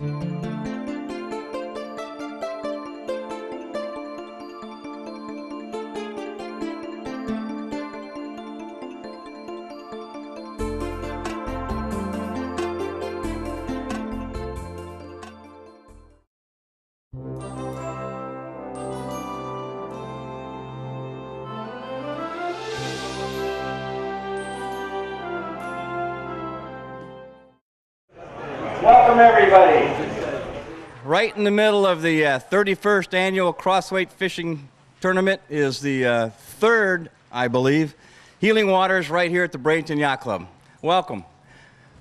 Welcome everybody. Right in the middle of the 31st annual Crossweight Fishing Tournament is the third, I believe, Healing Waters right here at the Bradenton Yacht Club. Welcome.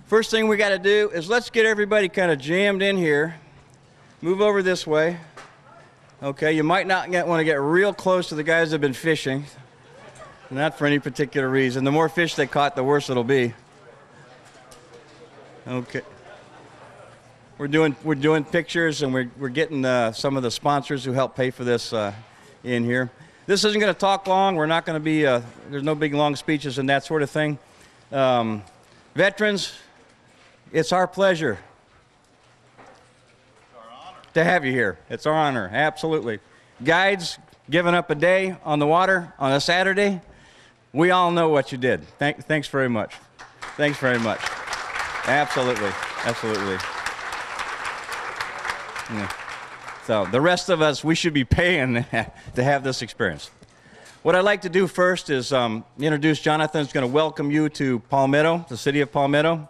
First thing we got to do is let's get everybody kind of jammed in here. Move over this way. Okay, you might not want to get real close to the guys that have been fishing. Not for any particular reason. The more fish they caught, the worse it'll be. Okay. We're doing pictures, and we're getting some of the sponsors who help pay for this in here. This isn't going to talk long. We're not going to be there's no big long speeches and that sort of thing. Veterans, it's our pleasure to have you here. It's our honor, absolutely. Guides giving up a day on the water on a Saturday. We all know what you did. Thanks very much. Thanks very much. Absolutely, absolutely. Yeah. So the rest of us, we should be paying to have this experience. What I'd like to do first is introduce Jonathan. Who's going to welcome you to Palmetto, the city of Palmetto.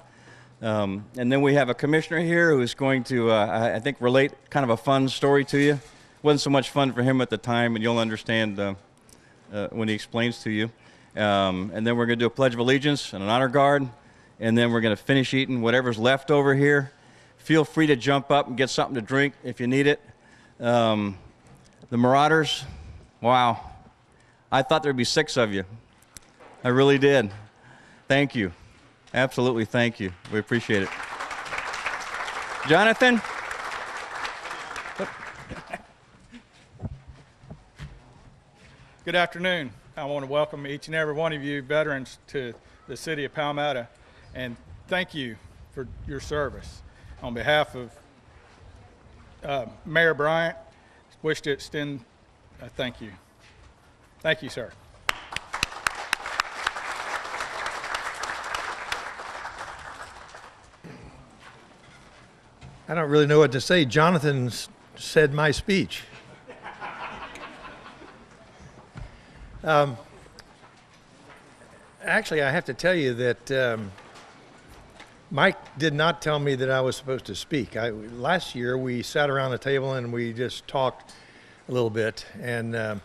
And then we have a commissioner here who's going to, I think, relate kind of a fun story to you. It wasn't so much fun for him at the time, and you'll understand when he explains to you. And then we're going to do a Pledge of Allegiance and an honor guard. And then we're going to finish eating whatever's left over here. Feel free to jump up and get something to drink if you need it. The Marauders, wow. I thought there'd be 6 of you. I really did. Thank you. Absolutely, thank you. We appreciate it. Jonathan? Good afternoon. I want to welcome each and every one of you veterans to the city of Palmetto, and thank you for your service. On behalf of Mayor Bryant, wish to extend a thank you. Thank you, sir. I don't really know what to say. Jonathan said my speech. Actually, I have to tell you that Mike did not tell me that I was supposed to speak. Last year, we sat around the table and we just talked a little bit, and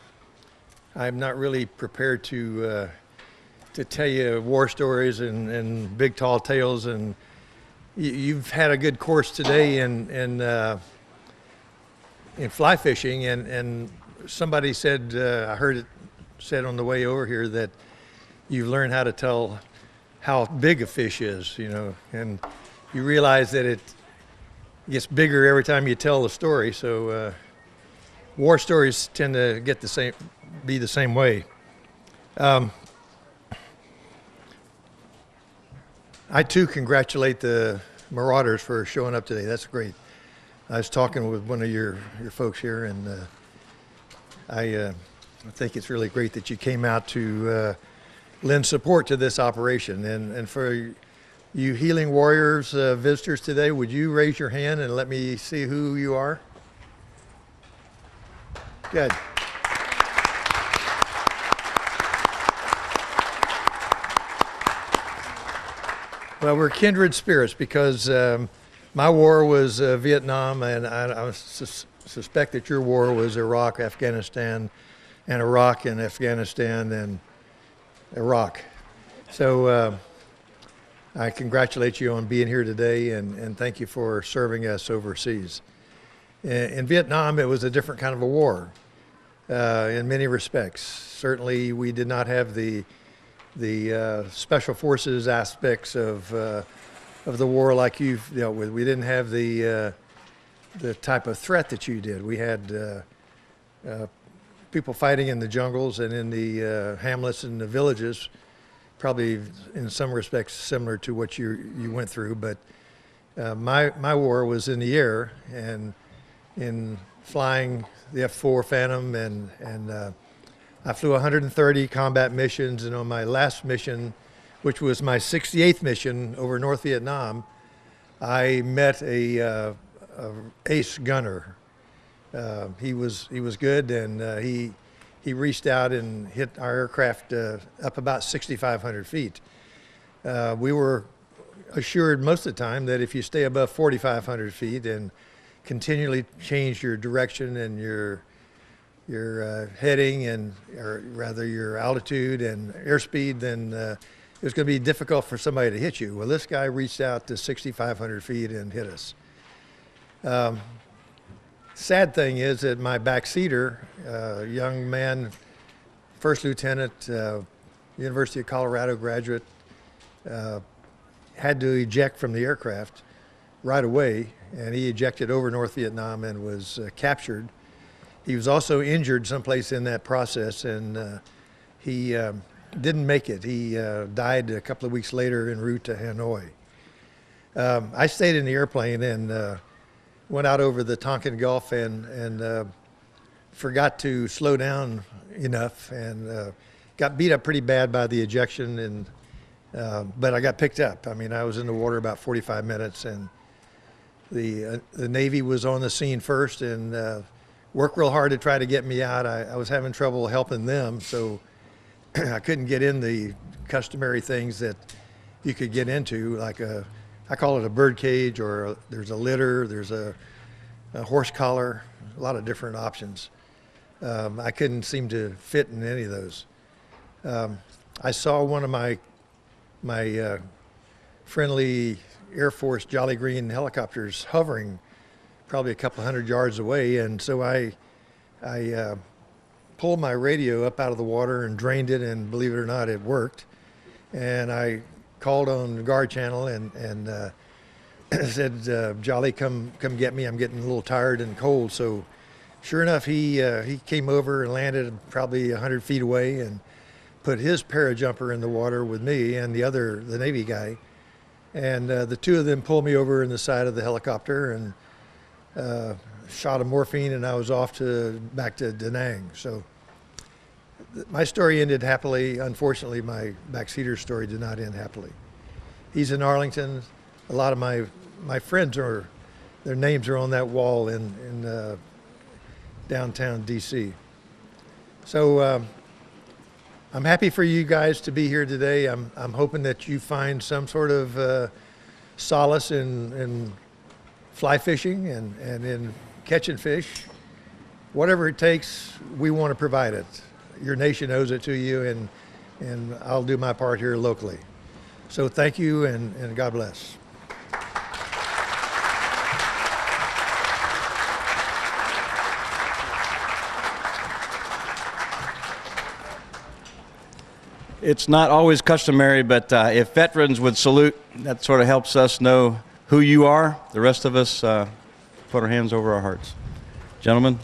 I'm not really prepared to tell you war stories and big tall tales. And you've had a good course today in fly fishing, and somebody said, I heard it said on the way over here, that you've learned how to tell how big a fish is, you know, and you realize that it gets bigger every time you tell the story. So war stories tend to be the same way. I too congratulate the Marauders for showing up today. That's great. I was talking with one of your folks here, and I think it's really great that you came out to lend support to this operation. And for you Healing Warriors visitors today, would you raise your hand and let me see who you are? Good. Well, we're kindred spirits because my war was Vietnam, and I suspect that your war was Iraq, Afghanistan, and Iraq and Afghanistan and Iraq. So I congratulate you on being here today, and thank you for serving us overseas. In Vietnam, it was a different kind of a war in many respects. Certainly, we did not have the special forces aspects of the war like you've dealt with. We didn't have the type of threat that you did. We had people fighting in the jungles and in the hamlets and the villages, probably in some respects similar to what you went through, but My war was in the air and in flying the F-4 Phantom, and I flew 130 combat missions, and on my last mission, which was my 68th mission over North Vietnam, I met a ace gunner. He was good, and he reached out and hit our aircraft up about 6,500 feet. We were assured most of the time that if you stay above 4,500 feet and continually change your direction and your heading, and or rather your altitude and airspeed, then it was going to be difficult for somebody to hit you. Well, this guy reached out to 6,500 feet and hit us. Sad thing is that my backseater, young man, first lieutenant, University of Colorado graduate, had to eject from the aircraft right away, and he ejected over North Vietnam and was captured. He was also injured someplace in that process, and he didn't make it. He died a couple of weeks later en route to Hanoi. I stayed in the airplane and went out over the Tonkin Gulf and forgot to slow down enough, and got beat up pretty bad by the ejection, and but I got picked up. I mean, I was in the water about 45 minutes, and the Navy was on the scene first and worked real hard to try to get me out. I was having trouble helping them, so I couldn't get in the customary things that you could get into, like I call it a bird cage, or there's a litter, there's a horse collar, a lot of different options. I couldn't seem to fit in any of those. I saw one of my friendly Air Force Jolly Green helicopters hovering probably a couple hundred yards away, and so I pulled my radio up out of the water and drained it, and believe it or not, it worked. And I called on the guard channel and said, Jolly, come get me. I'm getting a little tired and cold. So sure enough, he came over and landed probably 100 feet away and put his parajumper in the water with me and the Navy guy. And the two of them pulled me over in the side of the helicopter and shot of morphine, and I was off back to Da Nang. So my story ended happily. Unfortunately, my backseater story did not end happily. He's in Arlington. A lot of my friends their names are on that wall in downtown DC. So I'm happy for you guys to be here today. I'm hoping that you find some sort of solace in fly fishing and in catching fish. Whatever it takes, we want to provide it. Your nation owes it to you, and I'll do my part here locally. So thank you, and God bless. It's not always customary, but if veterans would salute, that sort of helps us know who you are. The rest of us put our hands over our hearts. Gentlemen.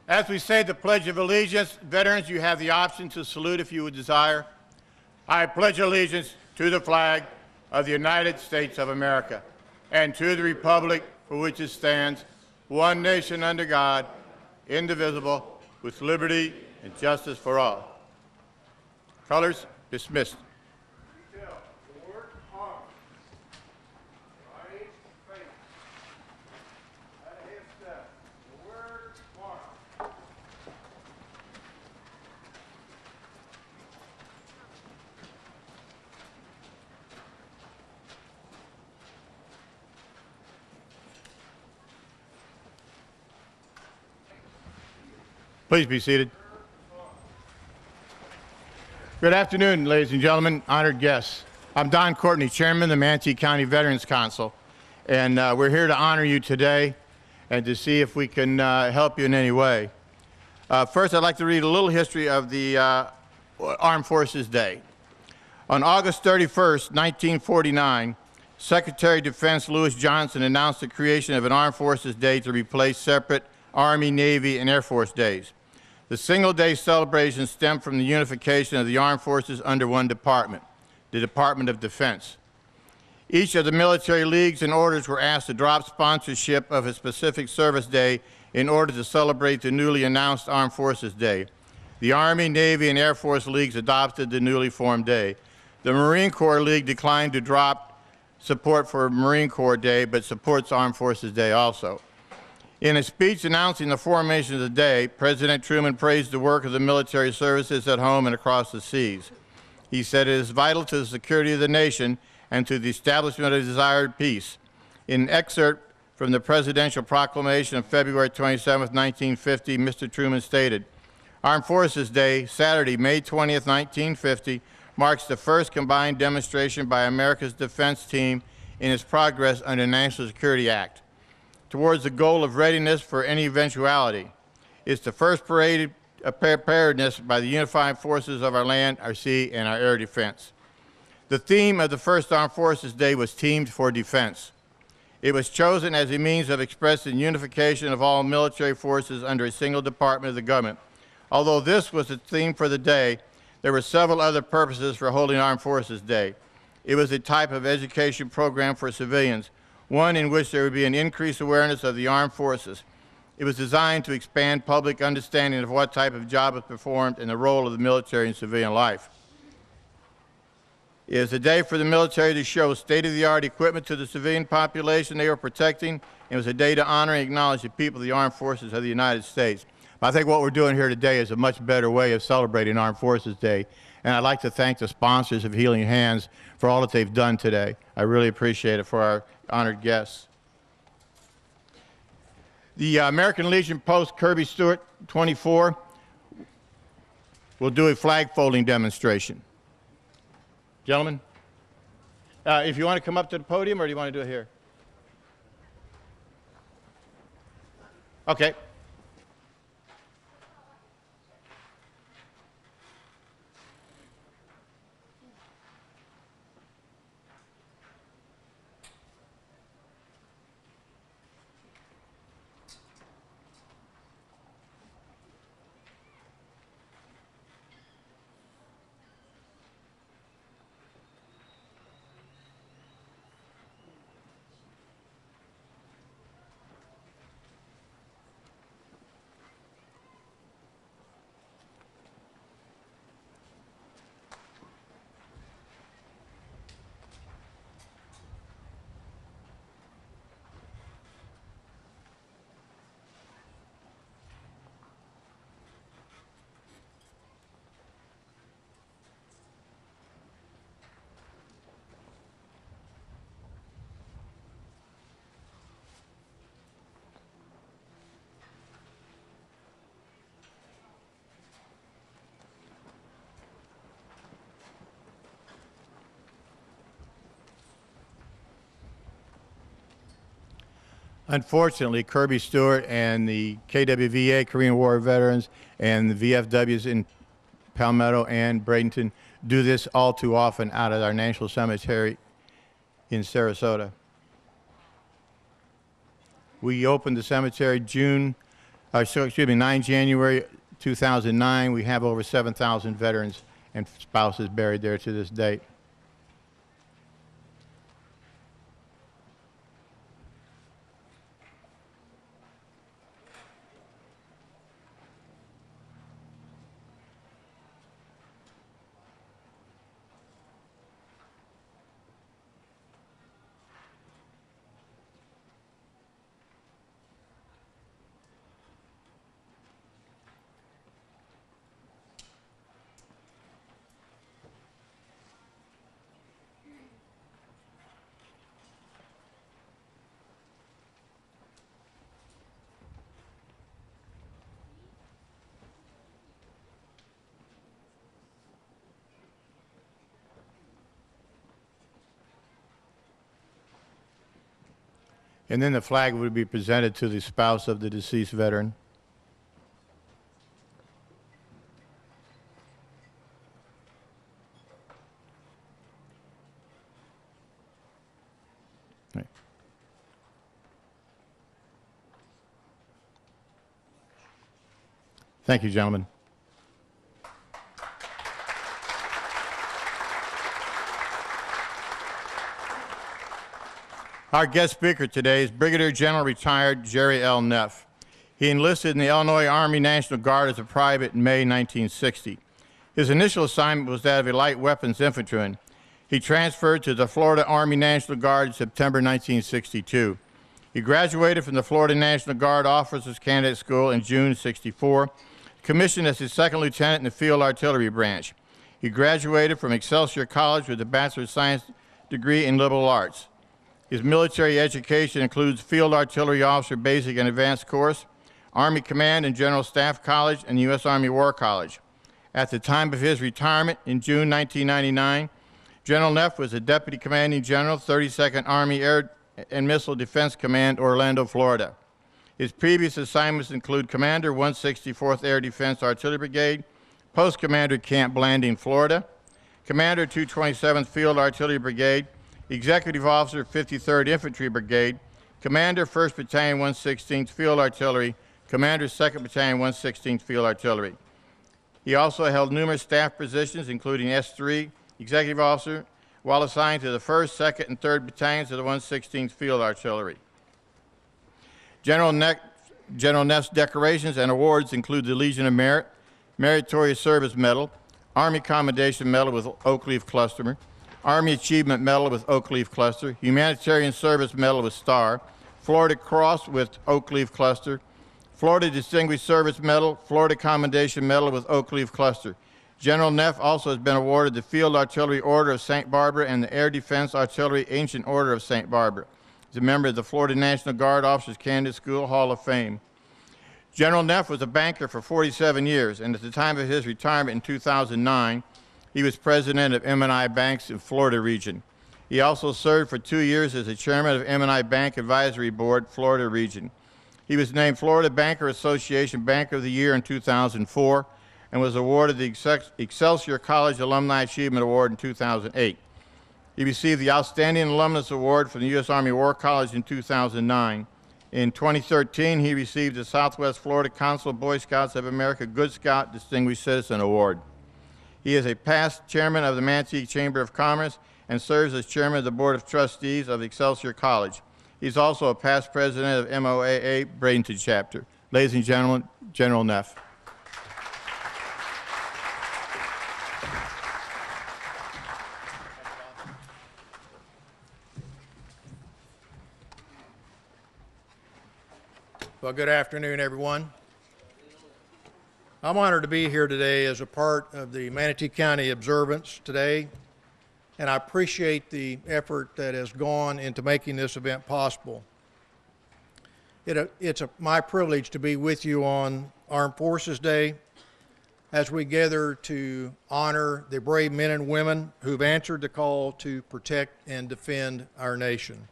As we say the Pledge of Allegiance, veterans, you have the option to salute if you would desire. I pledge allegiance to the flag of the United States of America and to the republic for which it stands, one nation under God, indivisible, with liberty and justice for all. Colors dismissed. Please be seated. Good afternoon, ladies and gentlemen, honored guests. I'm Don Courtney, Chairman of the Manatee County Veterans Council, and we're here to honor you today and to see if we can help you in any way. First, I'd like to read a little history of the Armed Forces Day. On August 31st, 1949, Secretary of Defense Lewis Johnson announced the creation of an Armed Forces Day to replace separate Army, Navy, and Air Force days. The single-day celebration stemmed from the unification of the armed forces under one department, the Department of Defense. Each of the military leagues and orders were asked to drop sponsorship of a specific service day in order to celebrate the newly announced Armed Forces Day. The Army, Navy, and Air Force leagues adopted the newly formed day. The Marine Corps League declined to drop support for Marine Corps Day, but supports Armed Forces Day also. In a speech announcing the formation of the day, President Truman praised the work of the military services at home and across the seas. He said it is vital to the security of the nation and to the establishment of desired peace. In an excerpt from the presidential proclamation of February 27, 1950, Mr. Truman stated, Armed Forces Day, Saturday, May 20th, 1950, marks the first combined demonstration by America's defense team in its progress under the National Security Act towards the goal of readiness for any eventuality. It's the first parade of preparedness by the unified forces of our land, our sea, and our air defense. The theme of the first Armed Forces Day was Teamed for Defense. It was chosen as a means of expressing unification of all military forces under a single department of the government. Although this was the theme for the day, there were several other purposes for holding Armed Forces Day. It was a type of education program for civilians, one in which there would be an increased awareness of the armed forces. It was designed to expand public understanding of what type of job is performed and the role of the military in civilian life. It is a day for the military to show state-of-the-art equipment to the civilian population they are protecting. It was a day to honor and acknowledge the people of the armed forces of the United States. I think what we're doing here today is a much better way of celebrating Armed Forces Day. And I'd like to thank the sponsors of Healing Hands for all that they've done today. I really appreciate it for our honored guests. The American Legion Post Kirby Stewart 24 will do a flag folding demonstration. Gentlemen, if you want to come up to the podium, or do you want to do it here? Okay. Unfortunately, Kirby Stewart and the KWVA, Korean War Veterans, and the VFWs in Palmetto and Bradenton do this all too often out at our National Cemetery in Sarasota. We opened the cemetery 9 January 2009. We have over 7,000 veterans and spouses buried there to this date. And then the flag would be presented to the spouse of the deceased veteran. Right. Thank you, gentlemen. Our guest speaker today is Brigadier General retired Jerry L. Neff. He enlisted in the Illinois Army National Guard as a private in May 1960. His initial assignment was that of a light weapons infantryman. He transferred to the Florida Army National Guard in September 1962. He graduated from the Florida National Guard Officers Candidate School in June '64, commissioned as his second lieutenant in the Field Artillery Branch. He graduated from Excelsior College with a Bachelor of Science degree in Liberal Arts. His military education includes Field Artillery Officer Basic and Advanced Course, Army Command and General Staff College, and U.S. Army War College. At the time of his retirement in June 1999, General Neff was a Deputy Commanding General, 32nd Army Air and Missile Defense Command, Orlando, Florida. His previous assignments include Commander, 164th Air Defense Artillery Brigade, Post Commander, Camp Blanding, Florida, Commander, 227th Field Artillery Brigade, Executive Officer, 53rd Infantry Brigade, Commander, 1st Battalion, 116th Field Artillery, Commander, 2nd Battalion, 116th Field Artillery. He also held numerous staff positions, including S3 Executive Officer, while assigned to the 1st, 2nd, and 3rd Battalions of the 116th Field Artillery. General Neff's decorations and awards include the Legion of Merit, Meritorious Service Medal, Army Commendation Medal with Oak Leaf Cluster, Army Achievement Medal with Oak Leaf Cluster, Humanitarian Service Medal with Star, Florida Cross with Oak Leaf Cluster, Florida Distinguished Service Medal, Florida Commendation Medal with Oak Leaf Cluster. General Neff also has been awarded the Field Artillery Order of St. Barbara and the Air Defense Artillery Ancient Order of St. Barbara. He's a member of the Florida National Guard Officers Candidate School Hall of Fame. General Neff was a banker for 47 years, and at the time of his retirement in 2009, he was president of M&I Banks in Florida region. He also served for 2 years as the chairman of M&I Bank Advisory Board, Florida region. He was named Florida Banker Association Banker of the Year in 2004 and was awarded the Excelsior College Alumni Achievement Award in 2008. He received the Outstanding Alumnus Award from the U.S. Army War College in 2009. In 2013, he received the Southwest Florida Council of Boy Scouts of America Good Scout Distinguished Citizen Award. He is a past chairman of the Manatee Chamber of Commerce and serves as chairman of the Board of Trustees of Excelsior College. He's also a past president of MOAA Bradenton Chapter. Ladies and gentlemen, General Neff. Well, good afternoon, everyone. I'm honored to be here today as a part of the Manatee County observance today, and I appreciate the effort that has gone into making this event possible. It's my privilege to be with you on Armed Forces Day as we gather to honor the brave men and women who've answered the call to protect and defend our nation.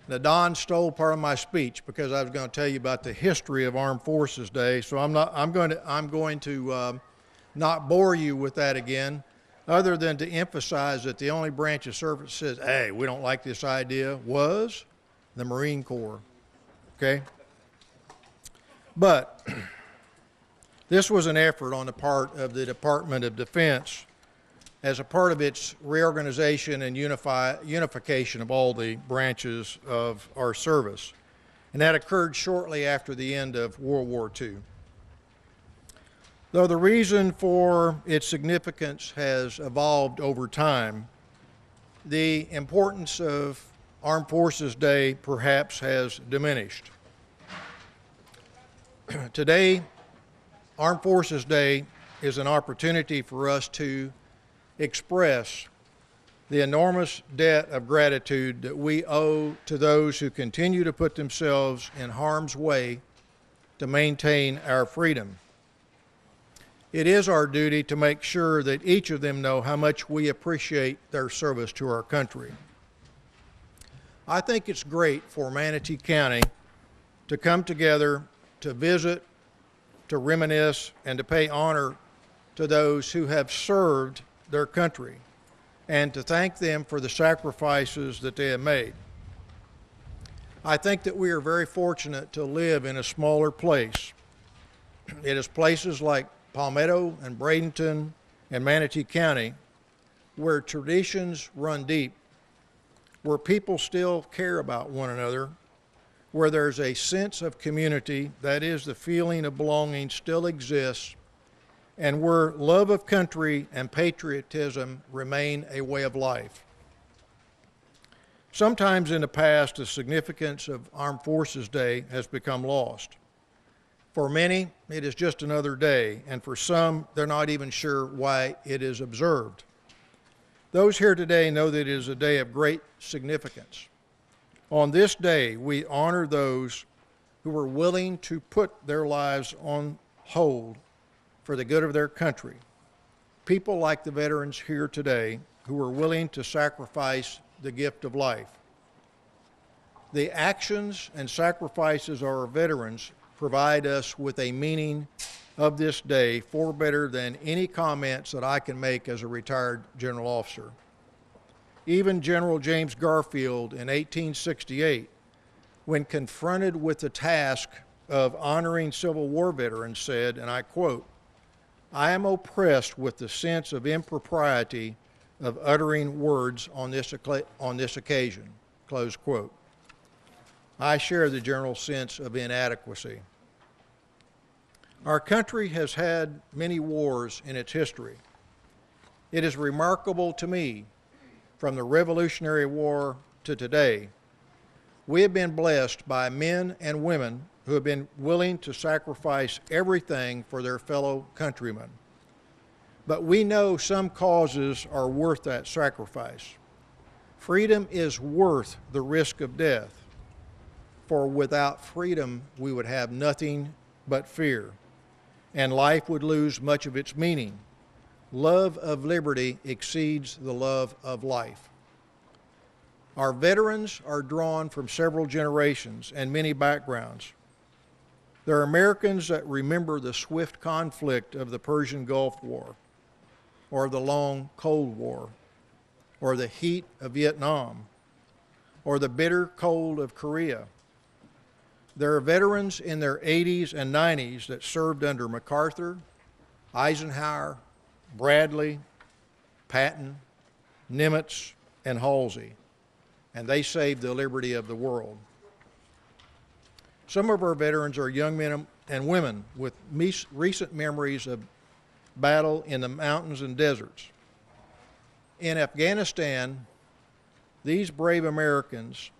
Now, Don stole part of my speech because I was going to tell you about the history of Armed Forces Day, so I'm going to not bore you with that again, other than to emphasize that the only branch of service says, hey, we don't like this idea, was the Marine Corps, okay? But this was an effort on the part of the Department of Defense as a part of its reorganization and unification of all the branches of our service. And that occurred shortly after the end of World War II. Though the reason for its significance has evolved over time, the importance of Armed Forces Day perhaps has diminished. Today, Armed Forces Day is an opportunity for us to express the enormous debt of gratitude that we owe to those who continue to put themselves in harm's way to maintain our freedom. It is our duty to make sure that each of them know how much we appreciate their service to our country. I think it's great for Manatee County to come together to visit, to reminisce, and to pay honor to those who have served their country, and to thank them for the sacrifices that they have made. I think that we are very fortunate to live in a smaller place. It is places like Palmetto and Bradenton and Manatee County where traditions run deep, where people still care about one another, where there's a sense of community, that is, the feeling of belonging still exists, and where love of country and patriotism remain a way of life. Sometimes in the past, the significance of Armed Forces Day has become lost. For many, it is just another day, and for some, they're not even sure why it is observed. Those here today know that it is a day of great significance. On this day, we honor those who were willing to put their lives on hold for the good of their country. People like the veterans here today who were willing to sacrifice the gift of life. The actions and sacrifices of our veterans provide us with a meaning of this day far better than any comments that I can make as a retired general officer. Even General James Garfield in 1868, when confronted with the task of honoring Civil War veterans, said, and I quote, "I am oppressed with the sense of impropriety of uttering words on this occasion," close quote. I share the general sense of inadequacy. Our country has had many wars in its history. It is remarkable to me, from the Revolutionary War to today, we have been blessed by men and women who have been willing to sacrifice everything for their fellow countrymen. But we know some causes are worth that sacrifice. Freedom is worth the risk of death, for without freedom we would have nothing but fear, and life would lose much of its meaning. Love of liberty exceeds the love of life. Our veterans are drawn from several generations and many backgrounds. There are Americans that remember the swift conflict of the Persian Gulf War, or the long Cold War, or the heat of Vietnam, or the bitter cold of Korea. There are veterans in their 80s and 90s that served under MacArthur, Eisenhower, Bradley, Patton, Nimitz, and Halsey, and they saved the liberty of the world. Some of our veterans are young men and women with recent memories of battle in the mountains and deserts. In Afghanistan, these brave Americans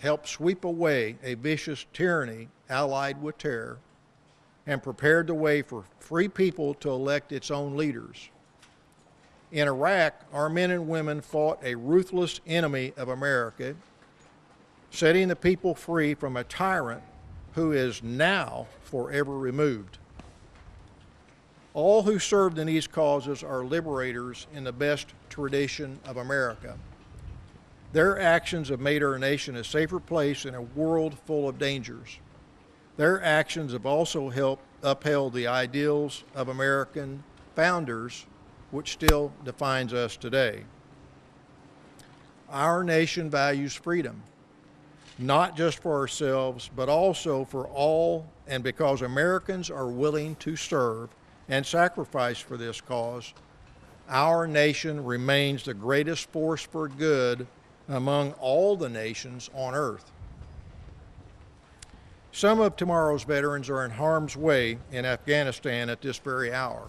helped sweep away a vicious tyranny allied with terror and prepared the way for free people to elect its own leaders. In Iraq, our men and women fought a ruthless enemy of America, setting the people free from a tyrant who is now forever removed. All who served in these causes are liberators in the best tradition of America. Their actions have made our nation a safer place in a world full of dangers. Their actions have also helped upheld the ideals of American founders, which still defines us today. Our nation values freedom, not just for ourselves, but also for all, and because Americans are willing to serve and sacrifice for this cause, our nation remains the greatest force for good among all the nations on earth. Some of tomorrow's veterans are in harm's way in Afghanistan at this very hour.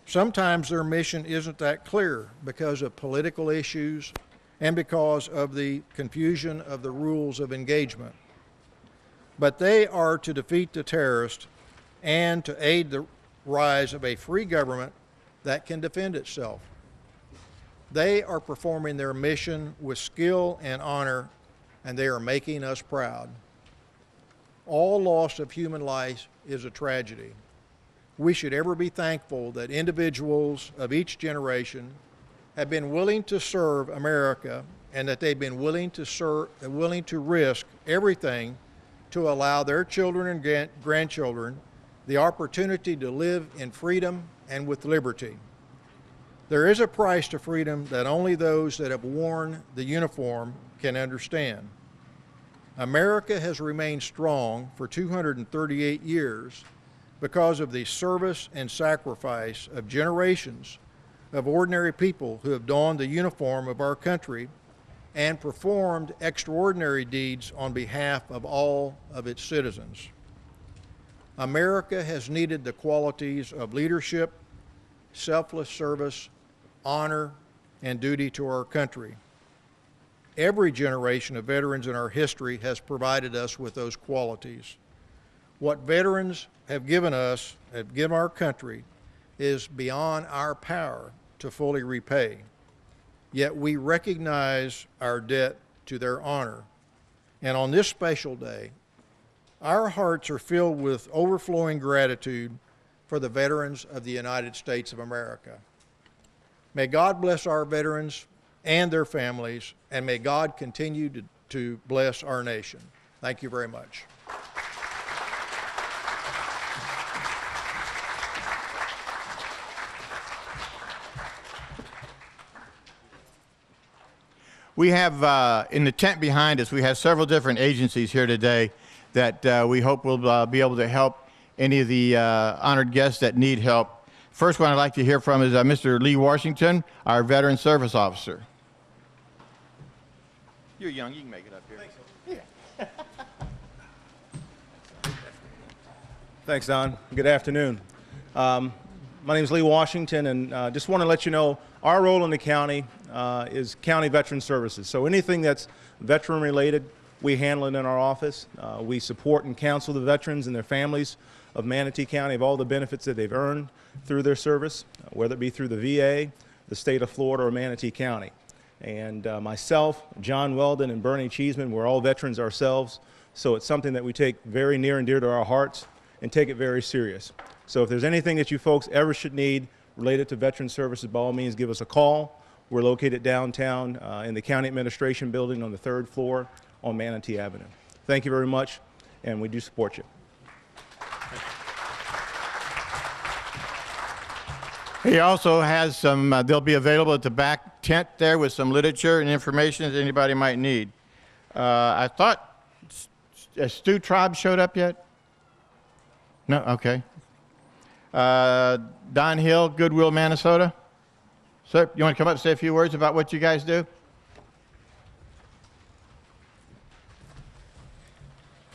Sometimes their mission isn't that clear because of political issues and because of the confusion of the rules of engagement. But they are to defeat the terrorists and to aid the rise of a free government that can defend itself. They are performing their mission with skill and honor, and they are making us proud. All loss of human life is a tragedy. We should ever be thankful that individuals of each generation have been willing to serve America and that they've been willing to risk everything to allow their children and grandchildren the opportunity to live in freedom and with liberty. There is a price to freedom that only those that have worn the uniform can understand. America has remained strong for 238 years because of the service and sacrifice of generations of ordinary people who have donned the uniform of our country and performed extraordinary deeds on behalf of all of its citizens. America has needed the qualities of leadership, selfless service, honor, and duty to our country. Every generation of veterans in our history has provided us with those qualities. What veterans have given us, have given our country, is beyond our power to fully repay. Yet we recognize our debt to their honor. And on this special day, our hearts are filled with overflowing gratitude for the veterans of the United States of America. May God bless our veterans and their families, and may God continue to bless our nation. Thank you very much. We have, in the tent behind us, we have several different agencies here today that we hope will be able to help any of the honored guests that need help. First one I'd like to hear from is Mr. Lee Washington, our Veteran Service Officer. You're young, you can make it up here. Thanks, Don. Good afternoon. My name is Lee Washington, and just want to let you know our role in the county is County Veteran Services. So anything that's veteran related, we handle it in our office. We support and counsel the veterans and their families of Manatee County of all the benefits that they've earned through their service, whether it be through the VA, the state of Florida, or Manatee County. And myself, John Weldon, and Bernie Cheeseman, we're all veterans ourselves, so it's something that we take very near and dear to our hearts and take it very serious. So if there's anything that you folks ever should need related to veteran services, by all means, give us a call. We're located downtown in the County Administration Building on the 3rd floor on Manatee Avenue. Thank you very much, and we do support you. He also has some, they'll be available at the back tent there with some literature and information that anybody might need. I thought, has Stu Traub showed up yet? No, okay. Don Hill, Goodwill, Minnesota. Sir, you want to come up and say a few words about what you guys do?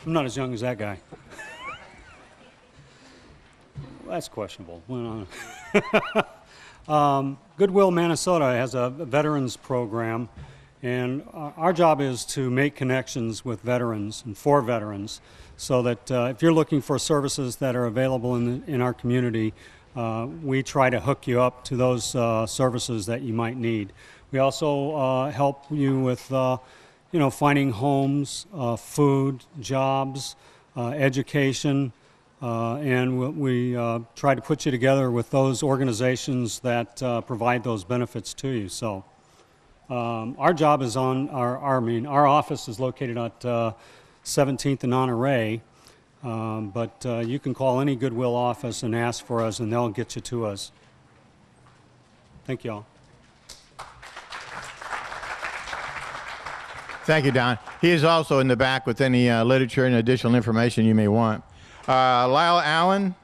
I'm not as young as that guy. That's questionable. Goodwill, Minnesota has a veterans program, and our job is to make connections with veterans and for veterans so that if you're looking for services that are available in our community, we try to hook you up to those services that you might need. We also help you with finding homes, food, jobs, education, and we try to put you together with those organizations that provide those benefits to you. So our job is on our office is located at 17th and Honore, but you can call any Goodwill office and ask for us, and they'll get you to us. Thank you all. Thank you, Don. He is also in the back with any literature and additional information you may want. Lyle Allen.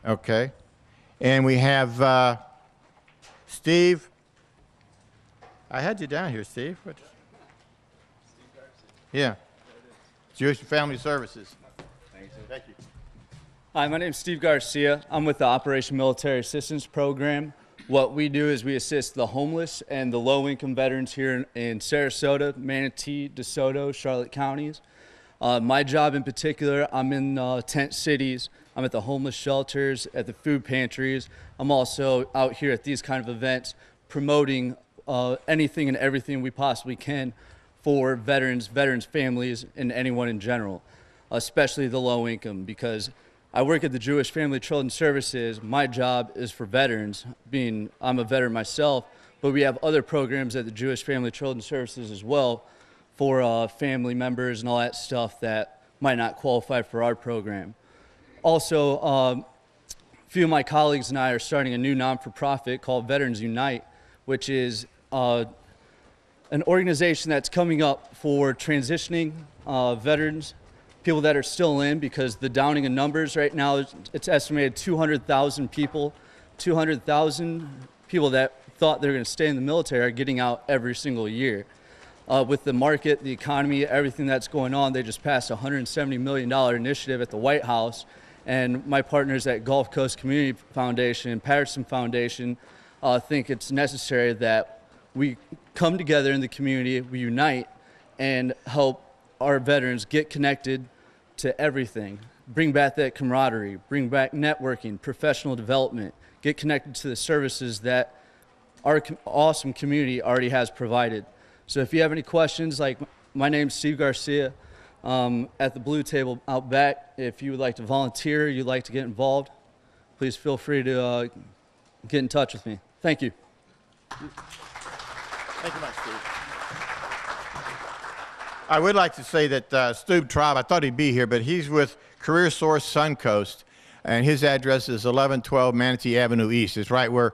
Okay. And we have Steve. I had you down here, Steve. What? Yeah. Jewish Family Services. Thank you. Hi, my name is Steve Garcia. I'm with the Operation Military Assistance Program. What we do is we assist the homeless and the low-income veterans here in Sarasota, Manatee, DeSoto, Charlotte counties. My job in particular, I'm in tent cities. I'm at the homeless shelters, at the food pantries. I'm also out here at these kind of events promoting anything and everything we possibly can for veterans, families, and anyone in general, especially the low income, because I work at the Jewish Family Children's Services. My job is for veterans, being I'm a veteran myself, but we have other programs at the Jewish Family Children's Services as well for family members and all that stuff that might not qualify for our program. Also, a few of my colleagues and I are starting a new non-for-profit called Veterans Unite, which is an organization that's coming up for transitioning veterans, people that are still in, because the downing of numbers right now, it's estimated 200,000 people. 200,000 people that thought they were going to stay in the military are getting out every single year. With the market, the economy, everything that's going on, they just passed a $170 million initiative at the White House. And my partners at Gulf Coast Community Foundation and Patterson Foundation think it's necessary that we come together in the community, we unite, and help our veterans get connected to everything. Bring back that camaraderie, bring back networking, professional development, get connected to the services that our awesome community already has provided. So if you have any questions, like my name's Steve Garcia, at the blue table out back, if you would like to volunteer, you'd like to get involved, please feel free to get in touch with me. Thank you. Thank you much, Steve. I would like to say that Steve Traub, I thought he'd be here, but he's with Career Source Suncoast, and his address is 1112 Manatee Avenue East. It's right where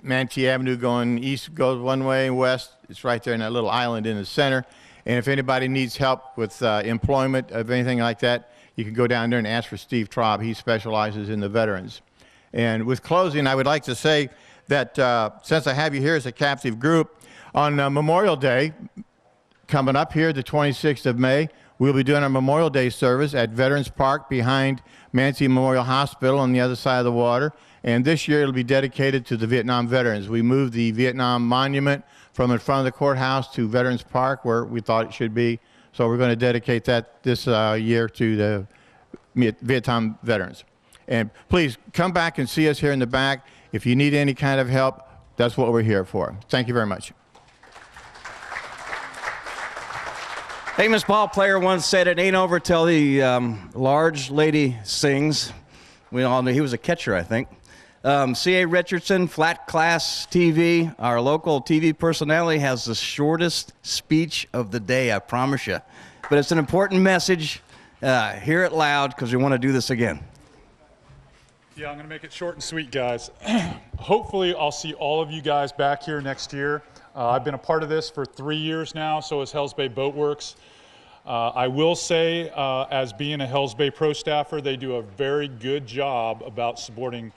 Manatee Avenue going east goes one way and west. It's right there in that little island in the center. And if anybody needs help with employment of anything like that, you can go down there and ask for Steve Traub. He specializes in the veterans. And with closing, I would like to say that since I have you here as a captive group, on Memorial Day, coming up here the 26th of May, we'll be doing our Memorial Day service at Veterans Park behind Manatee Memorial Hospital on the other side of the water. And this year it'll be dedicated to the Vietnam veterans. We moved the Vietnam Monument from in front of the courthouse to Veterans Park, where we thought it should be. So we're going to dedicate that this year to the Vietnam veterans. And please come back and see us here in the back. If you need any kind of help, that's what we're here for. Thank you very much. Famous ball player once said, "It ain't over till the large lady sings." We all knew he was a catcher, I think. C.A. Richardson, Flat Class TV, our local TV personality, has the shortest speech of the day, I promise you. But it's an important message. Hear it loud, because we want to do this again. Yeah, I'm going to make it short and sweet, guys. Hopefully, I'll see all of you guys back here next year. I've been a part of this for 3 years now, so has Hells Bay Boat Works. I will say, as being a Hells Bay Pro staffer, they do a very good job about supporting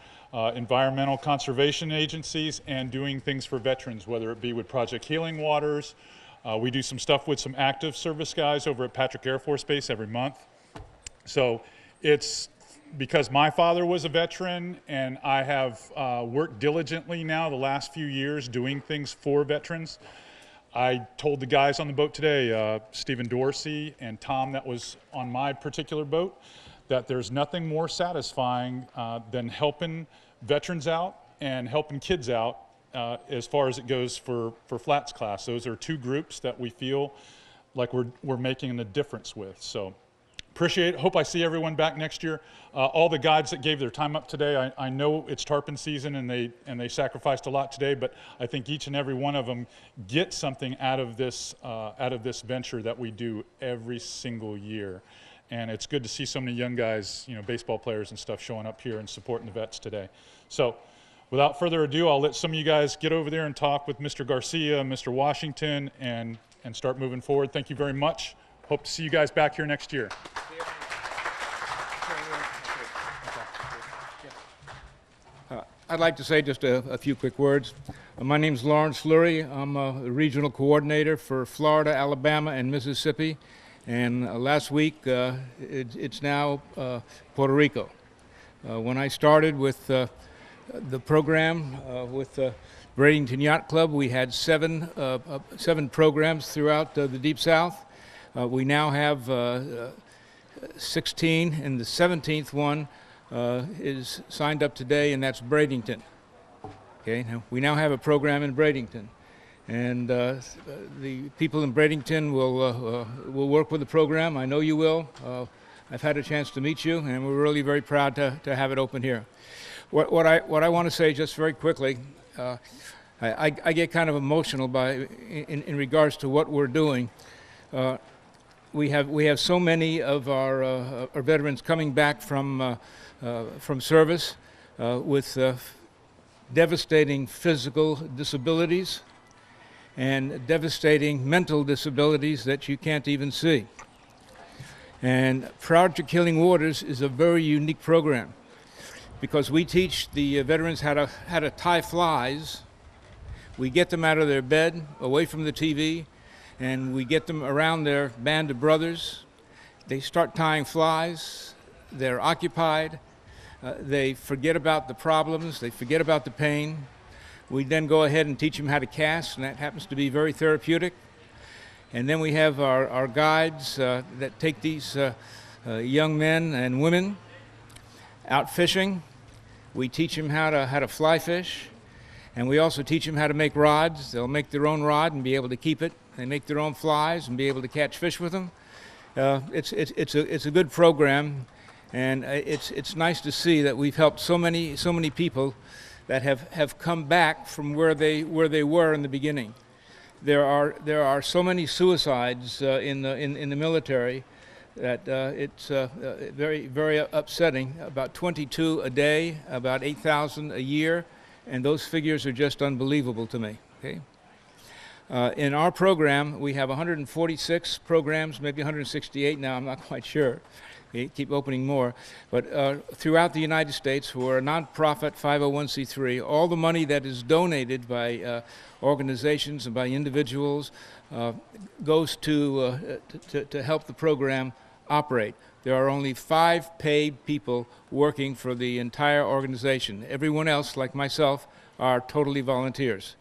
environmental conservation agencies and doing things for veterans, whether it be with Project Healing Waters. We do some stuff with some active service guys over at Patrick Air Force Base every month. So it's because my father was a veteran, and I have worked diligently now the last few years doing things for veterans. I told the guys on the boat today, Stephen Dorsey and Tom that was on my particular boat, that there's nothing more satisfying than helping veterans out and helping kids out as far as it goes for flats class. Those are two groups that we feel like we're making a difference with. So appreciate it. Hope I see everyone back next year. All the guides that gave their time up today, I know it's tarpon season and they sacrificed a lot today, but I think each and every one of them get something out of this venture that we do every single year. And it's good to see so many young guys, you know, baseball players and stuff showing up here and supporting the vets today. So without further ado, I'll let some of you guys get over there and talk with Mr. Garcia, Mr. Washington, and start moving forward. Thank you very much. Hope to see you guys back here next year. I'd like to say just a few quick words. My name's Lawrence Fleury. I'm a regional coordinator for Florida, Alabama, and Mississippi. And last week, it's now Puerto Rico. When I started with the program with Bradenton Yacht Club, we had seven programs throughout the Deep South. We now have 16, and the 17th one is signed up today, and that's Bradenton. Okay, now we now have a program in Bradenton, and the people in Bradenton will work with the program. I know you will. I've had a chance to meet you, and we're really very proud to have it open here. What I want to say just very quickly, I get kind of emotional in regards to what we're doing. We have so many of our veterans coming back from service with devastating physical disabilities and devastating mental disabilities that you can't even see. And Project Healing Waters is a very unique program because we teach the veterans how to tie flies. We get them out of their bed, away from the TV, and we get them around their band of brothers. They start tying flies. They're occupied. They forget about the problems. They forget about the pain. We then go ahead and teach them how to cast, and that happens to be very therapeutic. And then we have our guides that take these young men and women out fishing. We teach them how to fly fish, and we also teach them how to make rods. They'll make their own rod and be able to keep it. They make their own flies and be able to catch fish with them. It's a good program, and it's nice to see that we've helped so many people that have come back from where they were in the beginning. There are so many suicides in the military that it's very upsetting. About 22 a day, about 8,000 a year, and those figures are just unbelievable to me. Okay. In our program, we have 146 programs, maybe 168 now, I'm not quite sure. We keep opening more. But throughout the United States, we're a nonprofit 501c3. All the money that is donated by organizations and by individuals goes to help the program operate. There are only 5 paid people working for the entire organization. Everyone else, like myself, are totally volunteers.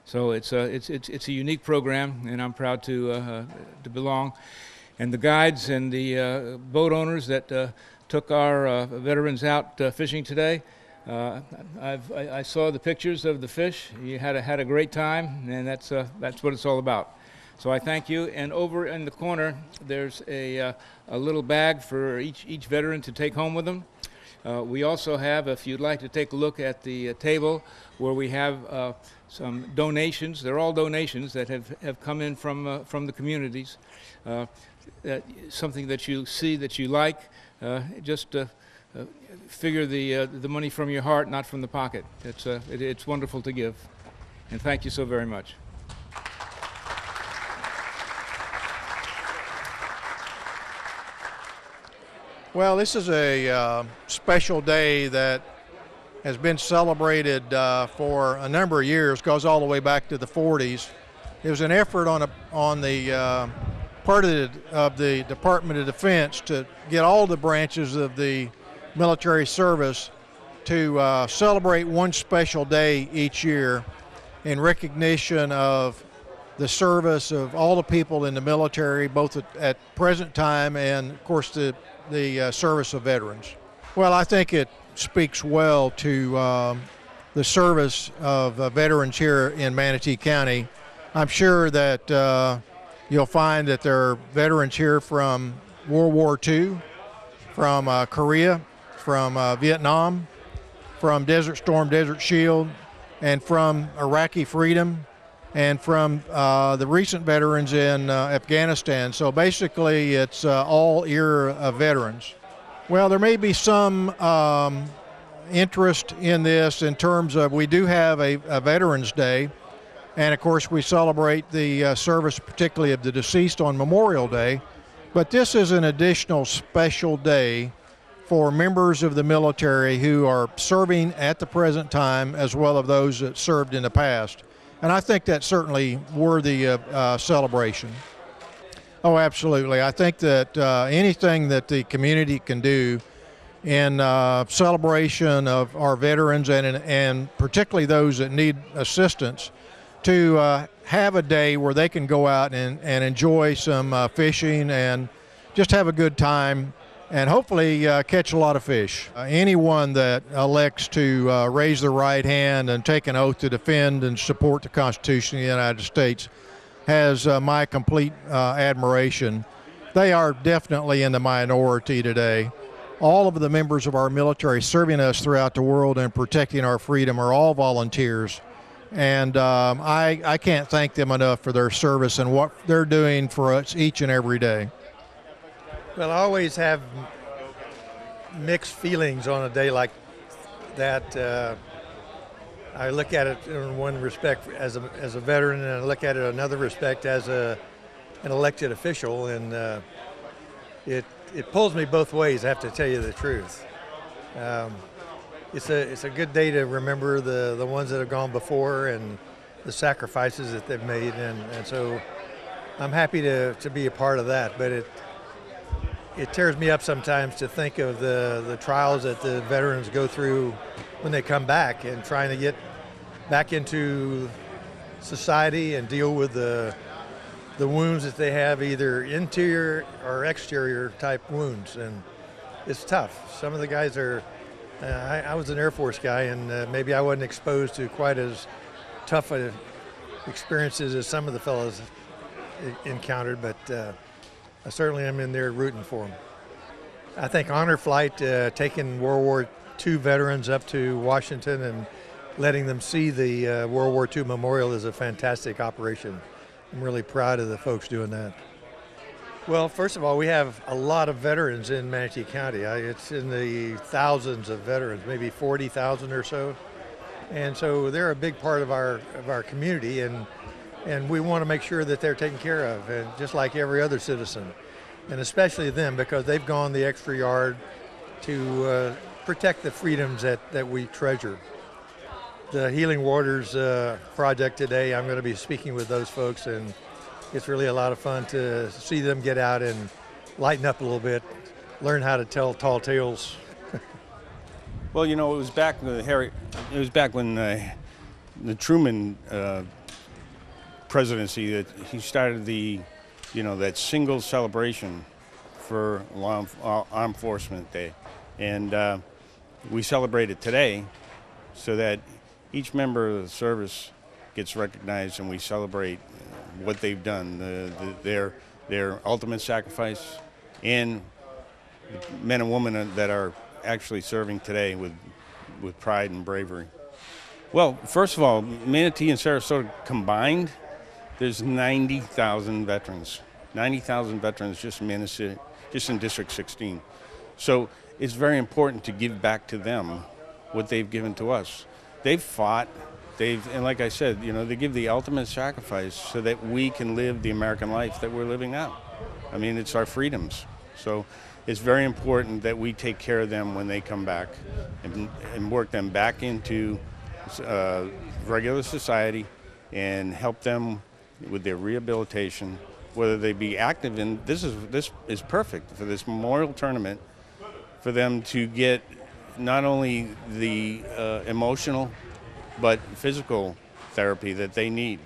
So it's a unique program, and I'm proud to belong. And the guides and the boat owners that took our veterans out fishing today, I saw the pictures of the fish. You had a great time, and that's what it's all about. So I thank you. And over in the corner, there's a little bag for each veteran to take home with them. We also have, if you'd like to take a look at the table, where we have some donations. They're all donations that have come in from the communities. Something that you see that you like, just figure the money from your heart, not from the pocket. It's wonderful to give, and thank you so very much. Well, this is a special day that has been celebrated for a number of years, goes all the way back to the 40s. It was an effort on the part of the Department of Defense to get all the branches of the military service to celebrate one special day each year in recognition of the service of all the people in the military, both at present time and, of course, the service of veterans. Well, I think it speaks well to the service of veterans here in Manatee County. I'm sure that you'll find that there are veterans here from World War II, from Korea, from Vietnam, from Desert Storm, Desert Shield, and from Iraqi Freedom, and from the recent veterans in Afghanistan. So basically it's all era of veterans. Well, there may be some interest in this in terms of we do have a Veterans Day, and of course we celebrate the service particularly of the deceased on Memorial Day, but this is an additional special day for members of the military who are serving at the present time as well as those that served in the past. And I think that's certainly worthy of celebration. Oh, absolutely. I think that anything that the community can do in celebration of our veterans and particularly those that need assistance to have a day where they can go out and enjoy some fishing and just have a good time and hopefully catch a lot of fish. Anyone that elects to raise their right hand and take an oath to defend and support the Constitution of the United States has my complete admiration. They are definitely in the minority today. All of the members of our military serving us throughout the world and protecting our freedom are all volunteers. And I can't thank them enough for their service and what they're doing for us each and every day. Well, I always have mixed feelings on a day like that. I look at it in one respect as a veteran, and I look at it in another respect as an elected official, and it pulls me both ways. I have to tell you the truth. It's a good day to remember the ones that have gone before and the sacrifices that they've made, and so I'm happy to be a part of that. But it tears me up sometimes to think of the trials that the veterans go through when they come back and trying to get back into society and deal with the wounds that they have, either interior or exterior type wounds, and it's tough. Some of the guys are, I was an Air Force guy, and maybe I wasn't exposed to quite as tough experiences as some of the fellows encountered, but I certainly am in there rooting for them. I think Honor Flight, taking World War II veterans up to Washington and letting them see the World War II Memorial is a fantastic operation. I'm really proud of the folks doing that. Well, first of all, we have a lot of veterans in Manatee County. It's in the thousands of veterans, maybe 40,000 or so. And so they're a big part of our community, and we want to make sure that they're taken care of, and just like every other citizen, and especially them, because they've gone the extra yard to protect the freedoms that we treasure. The Healing Waters project today, I'm going to be speaking with those folks, and it's really a lot of fun to see them get out and lighten up a little bit, learn how to tell tall tales. Well, you know, it was back when the Truman presidency that he started that single celebration for Armed Enforcement Day, and we celebrate it today so that each member of the service gets recognized, and we celebrate what they've done, their ultimate sacrifice, and men and women that are actually serving today with pride and bravery. Well, first of all, Manatee and Sarasota combined, there's 90,000 veterans. 90,000 veterans just in District 16. So it's very important to give back to them what they've given to us. They've fought, and like I said, they give the ultimate sacrifice so that we can live the American life that we're living now. I mean, it's our freedoms. So it's very important that we take care of them when they come back and work them back into regular society and help them with their rehabilitation, whether they be active in, this is perfect for this memorial tournament, for them to get not only the emotional but physical therapy that they need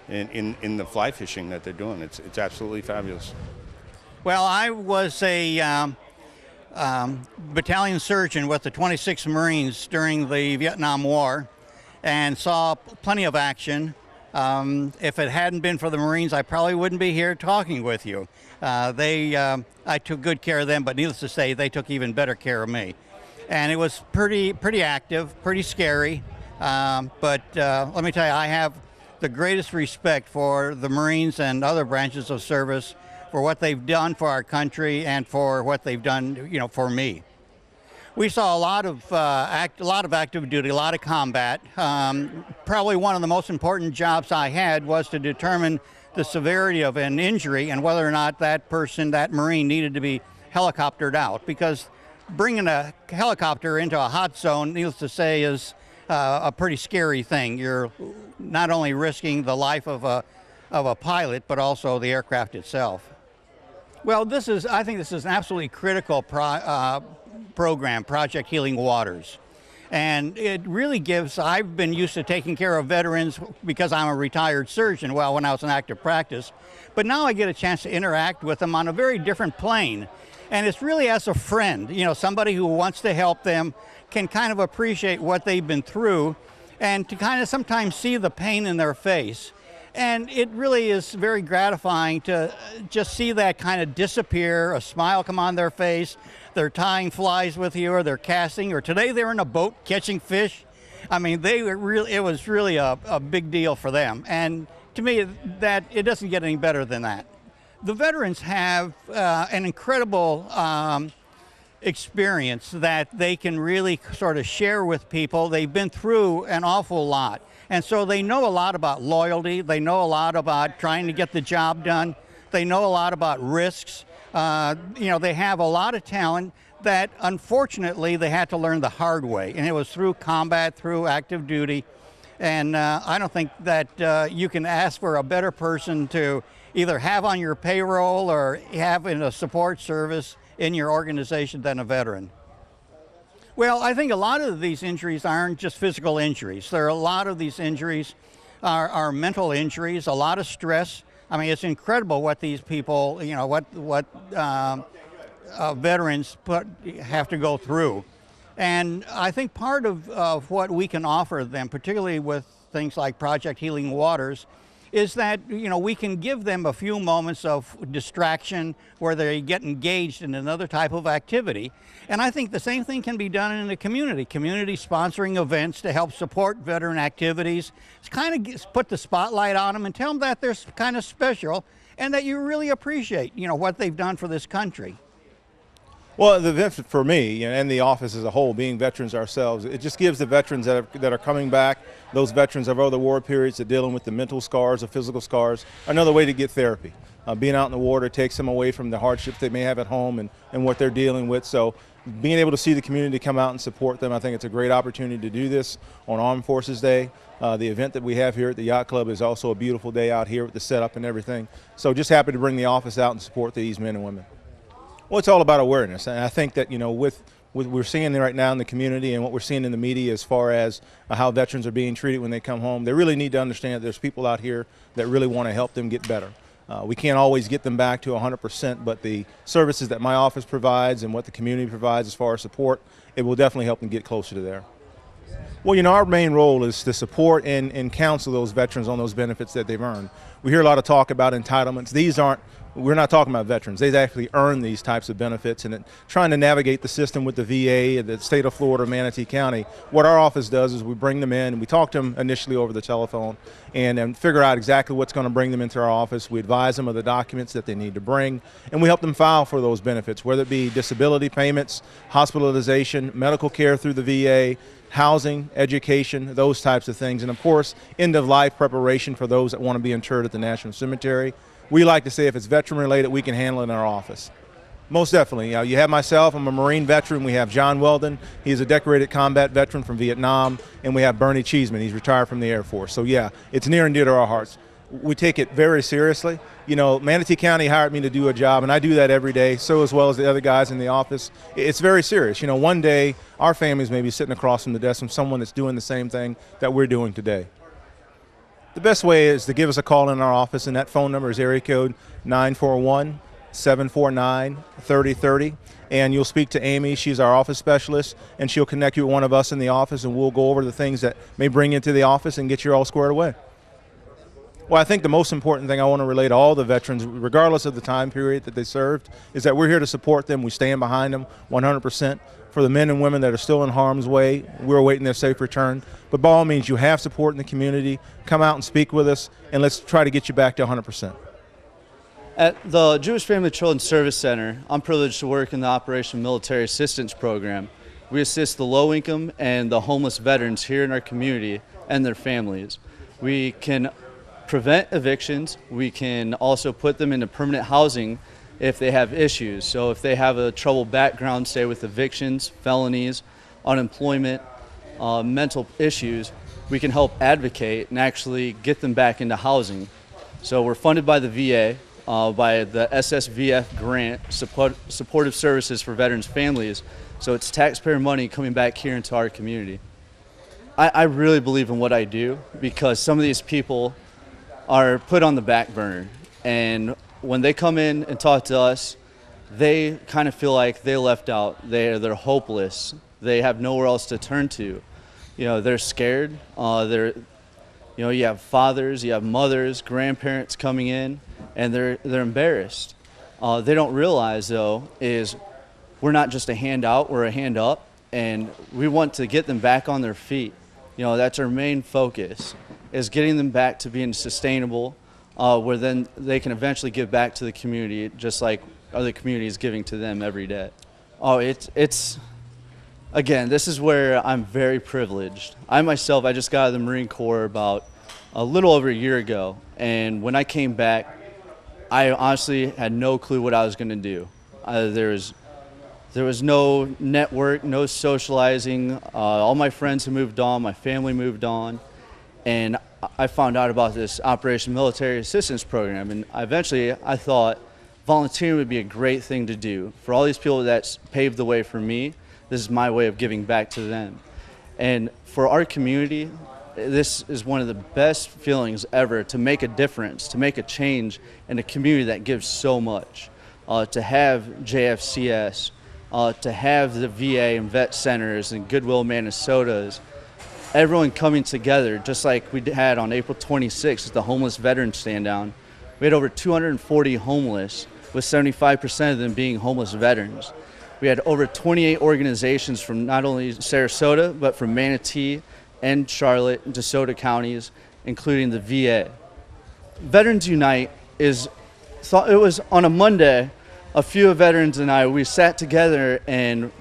in the fly fishing that they're doing. It's absolutely fabulous. Well, I was a battalion surgeon with the 26th Marines during the Vietnam War and saw plenty of action. If it hadn't been for the Marines, I probably wouldn't be here talking with you. I took good care of them, but needless to say, they took even better care of me. And it was pretty active, pretty scary. But let me tell you, I have the greatest respect for the Marines and other branches of service for what they've done for our country and for what they've done, for me. We saw a lot of active duty, a lot of combat. Probably one of the most important jobs I had was to determine the severity of an injury and whether or not that person, that Marine, needed to be helicoptered out. Because bringing a helicopter into a hot zone, needless to say, is a pretty scary thing. You're not only risking the life of a pilot, but also the aircraft itself. Well, I think this is an absolutely critical program, Project Healing Waters. And it really I've been used to taking care of veterans because I'm a retired surgeon, when I was in active practice. But now I get a chance to interact with them on a very different plane. And it's really as a friend, somebody who wants to help them, can kind of appreciate what they've been through, and to kind of sometimes see the pain in their face. And it really is very gratifying to just see that kind of disappear, a smile come on their face. They're tying flies with you, or they're casting, or today they're in a boat catching fish. I mean, they were really, it was really a big deal for them. And to me, that it doesn't get any better than that. The veterans have an incredible experience that they can really sort of share with people. They've been through an awful lot. And so they know a lot about loyalty. They know a lot about trying to get the job done. They know a lot about risks. They have a lot of talent that unfortunately they had to learn the hard way. And it was through combat, through active duty. And I don't think that you can ask for a better person to either have on your payroll or have in a support service in your organization than a veteran. Well, I think a lot of these injuries aren't just physical injuries. There are a lot of these injuries are mental injuries, a lot of stress. I mean, it's incredible what these people, what veterans have to go through. And I think part of what we can offer them, particularly with things like Project Healing Waters, is that we can give them a few moments of distraction where they get engaged in another type of activity. And I think the same thing can be done in the community sponsoring events to help support veteran activities. It's kind of put the spotlight on them and tell them that they're kind of special and that you really appreciate what they've done for this country. Well, the event for me and the office as a whole, being veterans ourselves, it just gives the veterans that are coming back, those veterans of other war periods that are dealing with the mental scars or physical scars, another way to get therapy. Being out in the water takes them away from the hardships they may have at home and what they're dealing with. So being able to see the community come out and support them, I think it's a great opportunity to do this on Armed Forces Day. The event that we have here at the Yacht Club is also a beautiful day out here with the setup and everything. So just happy to bring the office out and support these men and women. Well, it's all about awareness, and I think that with what we're seeing right now in the community and what we're seeing in the media as far as how veterans are being treated when they come home, they really need to understand that there's people out here that really want to help them get better. We can't always get them back to 100%, but the services that my office provides and what the community provides as far as support, it will definitely help them get closer to there. Well, our main role is to support and counsel those veterans on those benefits that they've earned. We hear a lot of talk about entitlements. We're not talking about veterans. They actually earn these types of benefits, and trying to navigate the system with the VA, the state of Florida, Manatee County. What our office does is we bring them in and we talk to them initially over the telephone and figure out exactly what's going to bring them into our office. We advise them of the documents that they need to bring, and we help them file for those benefits, whether it be disability payments, hospitalization, medical care through the VA, housing, education, those types of things, and of course, end-of-life preparation for those that want to be interred at the National Cemetery. We like to say if it's veteran-related, we can handle it in our office. Most definitely. You have myself, I'm a Marine veteran. We have John Weldon, he's a decorated combat veteran from Vietnam, and we have Bernie Cheeseman, he's retired from the Air Force. So yeah, it's near and dear to our hearts. We take it very seriously. Manatee County hired me to do a job, and I do that every day, so as well as the other guys in the office. It's very serious. One day our families may be sitting across from the desk from someone that's doing the same thing that we're doing today. The best way is to give us a call in our office, and that phone number is area code 941-749-3030. And you'll speak to Amy. She's our office specialist, and she'll connect you with one of us in the office, and we'll go over the things that may bring you to the office and get you all squared away. Well, I think the most important thing I want to relay to all the veterans, regardless of the time period that they served, is that we're here to support them. We stand behind them 100%. For the men and women that are still in harm's way, we're awaiting their safe return. But by all means, you have support in the community. Come out and speak with us, and let's try to get you back to 100%. At the Jewish Family Children's Service Center, I'm privileged to work in the Operation Military Assistance Program. We assist the low-income and the homeless veterans here in our community and their families. We can prevent evictions. We can also put them into permanent housing if they have issues. So if they have a troubled background, say with evictions, felonies, unemployment, mental issues, we can help advocate and actually get them back into housing. So we're funded by the VA, by the SSVF grant, Supportive Services for Veterans Families. So it's taxpayer money coming back here into our community. I really believe in what I do because some of these people are put on the back burner, and when they come in and talk to us, they kind of feel like they're left out. They're hopeless. They have nowhere else to turn to. They're scared. You have fathers, you have mothers, grandparents coming in, and they're embarrassed. They don't realize though is we're not just a hand out, we're a hand up, and we want to get them back on their feet. That's our main focus, is getting them back to being sustainable, where then they can eventually give back to the community just like other communities giving to them every day. Oh, it's again, this is where I'm very privileged. I just got out of the Marine Corps about a little over a year ago, and when I came back, I honestly had no clue what I was going to do. There was no network, no socializing. All my friends had moved on, my family moved on, and I found out about this Operation Military Assistance Program, and eventually I thought volunteering would be a great thing to do. For all these people that paved the way for me, this is my way of giving back to them. And for our community, this is one of the best feelings ever, to make a difference, to make a change in a community that gives so much. To have JFCS, to have the VA and vet centers and Goodwill Minnesota's, everyone coming together, just like we had on April 26th at the Homeless Veterans Stand Down. We had over 240 homeless, with 75% of them being homeless veterans. We had over 28 organizations from not only Sarasota, but from Manatee and Charlotte and DeSoto counties, including the VA. Veterans Unite it was on a Monday. A few veterans and I, we sat together, and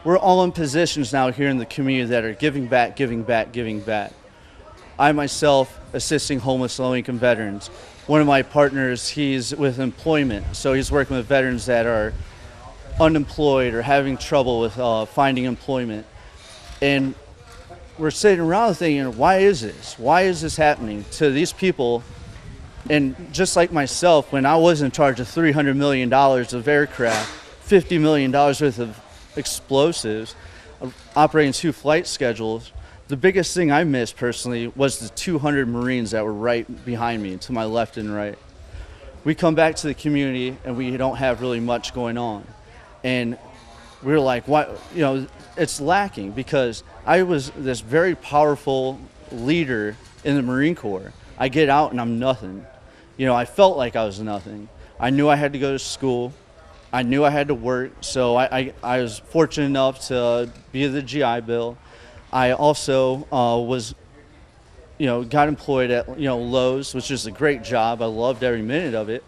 we're all in positions now here in the community that are giving back, giving back, giving back. I myself assisting homeless low-income veterans. One of my partners, he's with employment, so he's working with veterans that are unemployed or having trouble with finding employment. And we're sitting around thinking, why is this? Why is this happening to these people? And just like myself, when I was in charge of $300 million of aircraft, $50 million worth of explosives, operating 2 flight schedules, the biggest thing I missed personally was the 200 Marines that were right behind me, to my left and right. We come back to the community and we don't have really much going on. And we're like, why? It's lacking, because I was this very powerful leader in the Marine Corps. I get out and I'm nothing. I felt like I was nothing. I knew I had to go to school. I knew I had to work, so I was fortunate enough to be the GI Bill. I also got employed at Lowe's, which is a great job. I loved every minute of it.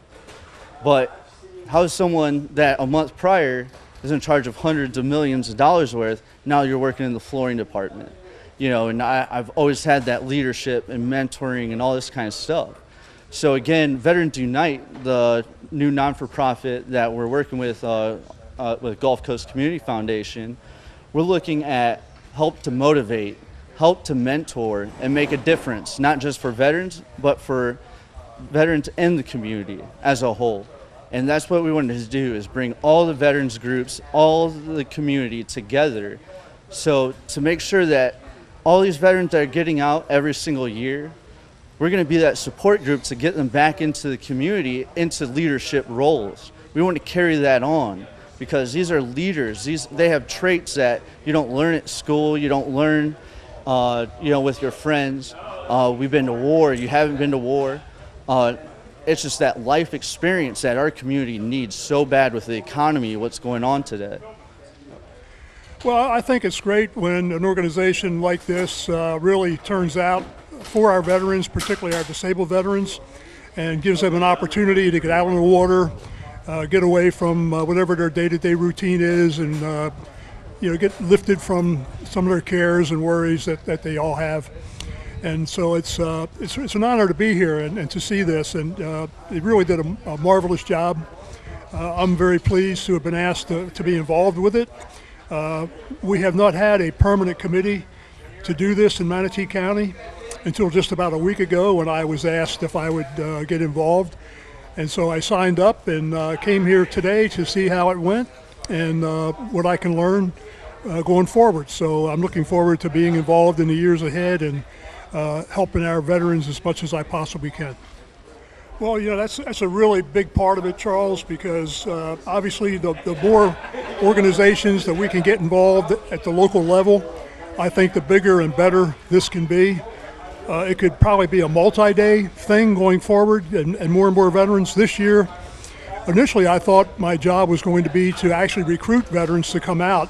But how is someone that a month prior is in charge of hundreds of millions of dollars worth, now you're working in the flooring department? And I've always had that leadership and mentoring and all this kind of stuff. So again, Veterans Unite, the new non-for-profit that we're working with Gulf Coast Community Foundation, we're looking at help to motivate, help to mentor, and make a difference, not just for veterans, but for veterans and the community as a whole. And that's what we wanted to do, is bring all the veterans groups, all the community together, so to make sure that all these veterans that are getting out every single year, we're going to be that support group to get them back into the community, into leadership roles. We want to carry that on, because these are leaders. They have traits that you don't learn at school, you don't learn with your friends. We've been to war, you haven't been to war. It's just that life experience that our community needs so bad with the economy, what's going on today. Well, I think it's great when an organization like this really turns out for our veterans, particularly our disabled veterans, and gives them an opportunity to get out on the water, get away from whatever their day-to-day routine is, and get lifted from some of their cares and worries that they all have. And so it's an honor to be here and to see this, and they really did a marvelous job. I'm very pleased to have been asked to be involved with it. We have not had a permanent committee to do this in Manatee County until just about a week ago, when I was asked if I would get involved. And so I signed up and came here today to see how it went and what I can learn going forward. So I'm looking forward to being involved in the years ahead and helping our veterans as much as I possibly can. Well, that's a really big part of it, Charles, because obviously the more organizations that we can get involved at the local level, I think the bigger and better this can be. It could probably be a multi-day thing going forward, and more veterans this year. Initially, I thought my job was going to be to actually recruit veterans to come out,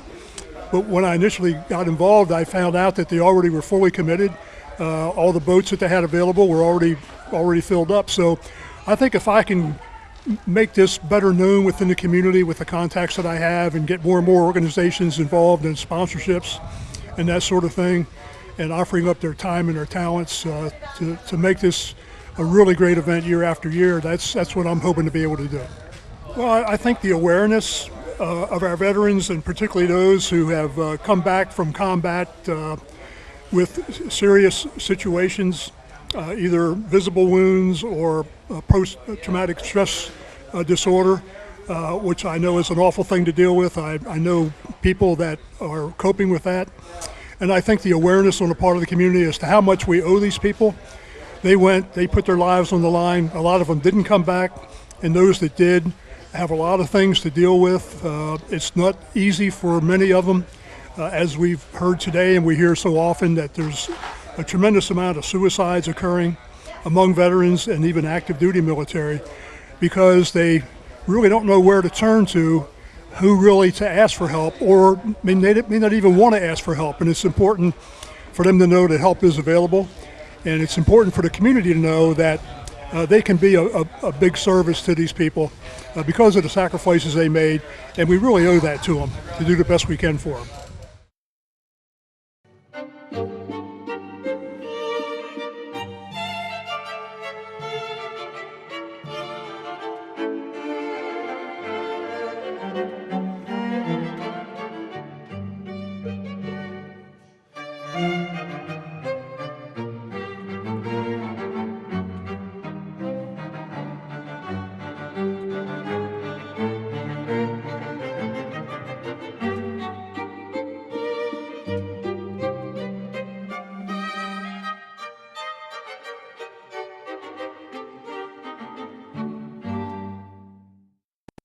But when I initially got involved, I found out that they already were fully committed. All the boats that they had available were already filled up. So I think if I can make this better known within the community with the contacts that I have and get more and more organizations involved in sponsorships and that sort of thing, and offering up their time and their talents to make this a really great event year after year, that's what I'm hoping to be able to do. Well, I think the awareness of our veterans, and particularly those who have come back from combat with serious situations, either visible wounds or post-traumatic stress disorder, which I know is an awful thing to deal with. I know people that are coping with that. And I think the awareness on the part of the community as to how much we owe these people. They put their lives on the line. A lot of them didn't come back, and those that did have a lot of things to deal with. It's not easy for many of them, as we've heard today, and we hear so often that there's a tremendous amount of suicides occurring among veterans and even active duty military, because they really don't know where to turn to, who really to ask for help, or may not even want to ask for help. And it's important for them to know that help is available, and it's important for the community to know that they can be a big service to these people because of the sacrifices they made, and we really owe that to them to do the best we can for them.